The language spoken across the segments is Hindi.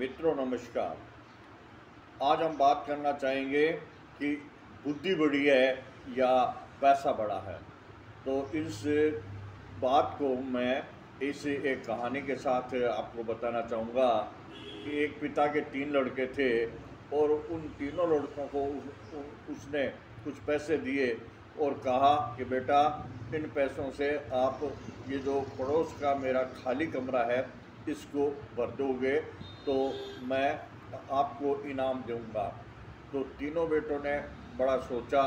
मित्रों नमस्कार। आज हम बात करना चाहेंगे कि बुद्धि बड़ी है या पैसा बड़ा है। तो इस बात को मैं इस एक कहानी के साथ आपको बताना चाहूँगा कि एक पिता के 3 लड़के थे और उन तीनों लड़कों को उसने कुछ पैसे दिए और कहा कि बेटा इन पैसों से आप ये जो पड़ोस का मेरा खाली कमरा है इसको भर दोगे तो मैं आपको इनाम दूंगा। तो तीनों बेटों ने बड़ा सोचा।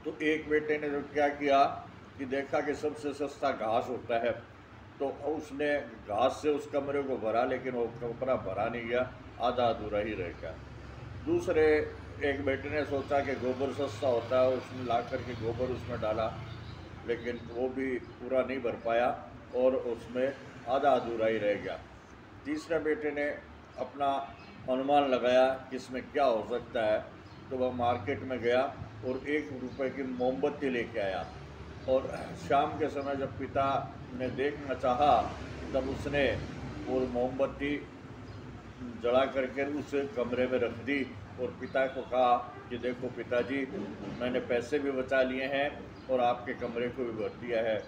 तो एक बेटे ने जो क्या किया कि देखा कि सबसे सस्ता घास होता है, तो उसने घास से उस कमरे को भरा, लेकिन वो कमरा भरा नहीं गया, आधा अधूरा ही रह गया। दूसरे एक बेटे ने सोचा कि गोबर सस्ता होता है, उसने ला करके गोबर उसमें डाला, लेकिन वो भी पूरा नहीं भर पाया और उसमें आधा अधूरा ही रह गया। तीसरे बेटे ने अपना अनुमान लगाया कि इसमें क्या हो सकता है, तो वह मार्केट में गया और 1 रुपये की मोमबत्ती लेके आया। और शाम के समय जब पिता ने देखना चाहा तब उसने वो मोमबत्ती जला करके उस कमरे में रख दी और पिता को कहा कि देखो पिताजी, मैंने पैसे भी बचा लिए हैं और आपके कमरे को भी भर दिया है।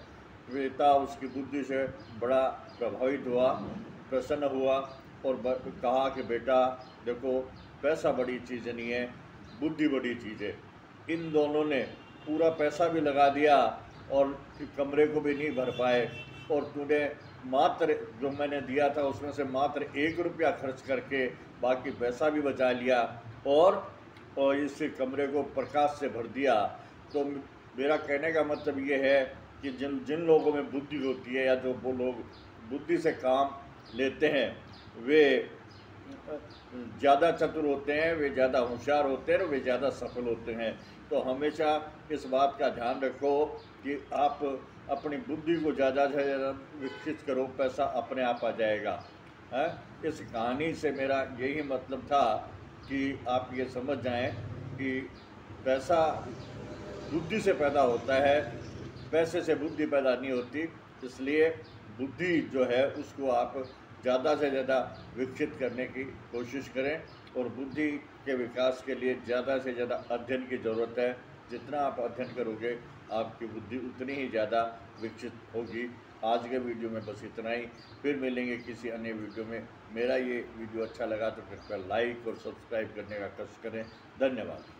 पिता उसकी बुद्धि से बड़ा प्रभावित हुआ, प्रसन्न हुआ और कहा कि बेटा देखो, पैसा बड़ी चीज़ नहीं है, बुद्धि बड़ी चीज़ है। इन दोनों ने पूरा पैसा भी लगा दिया और कमरे को भी नहीं भर पाए, और तूने मात्र जो मैंने दिया था उसमें से मात्र 1 रुपया खर्च करके बाकी पैसा भी बचा लिया और इस कमरे को प्रकाश से भर दिया। तो मेरा कहने का मतलब ये है कि जिन लोगों में बुद्धि होती है या जो वो लोग बुद्धि से काम लेते हैं वे ज़्यादा चतुर होते हैं, वे ज़्यादा होशियार होते हैं और वे ज़्यादा सफल होते हैं। तो हमेशा इस बात का ध्यान रखो कि आप अपनी बुद्धि को ज़्यादा से ज़्यादा विकसित करो, पैसा अपने आप आ जाएगा। है, इस कहानी से मेरा यही मतलब था कि आप ये समझ जाएं कि पैसा बुद्धि से पैदा होता है, पैसे से बुद्धि पैदा नहीं होती। इसलिए बुद्धि जो है उसको आप ज़्यादा से ज़्यादा विकसित करने की कोशिश करें और बुद्धि के विकास के लिए ज़्यादा से ज़्यादा अध्ययन की ज़रूरत है। जितना आप अध्ययन करोगे आपकी बुद्धि उतनी ही ज़्यादा विकसित होगी। आज के वीडियो में बस इतना ही, फिर मिलेंगे किसी अन्य वीडियो में। मेरा ये वीडियो अच्छा लगा तो कृपया लाइक और सब्सक्राइब करने का कष्ट करें। धन्यवाद।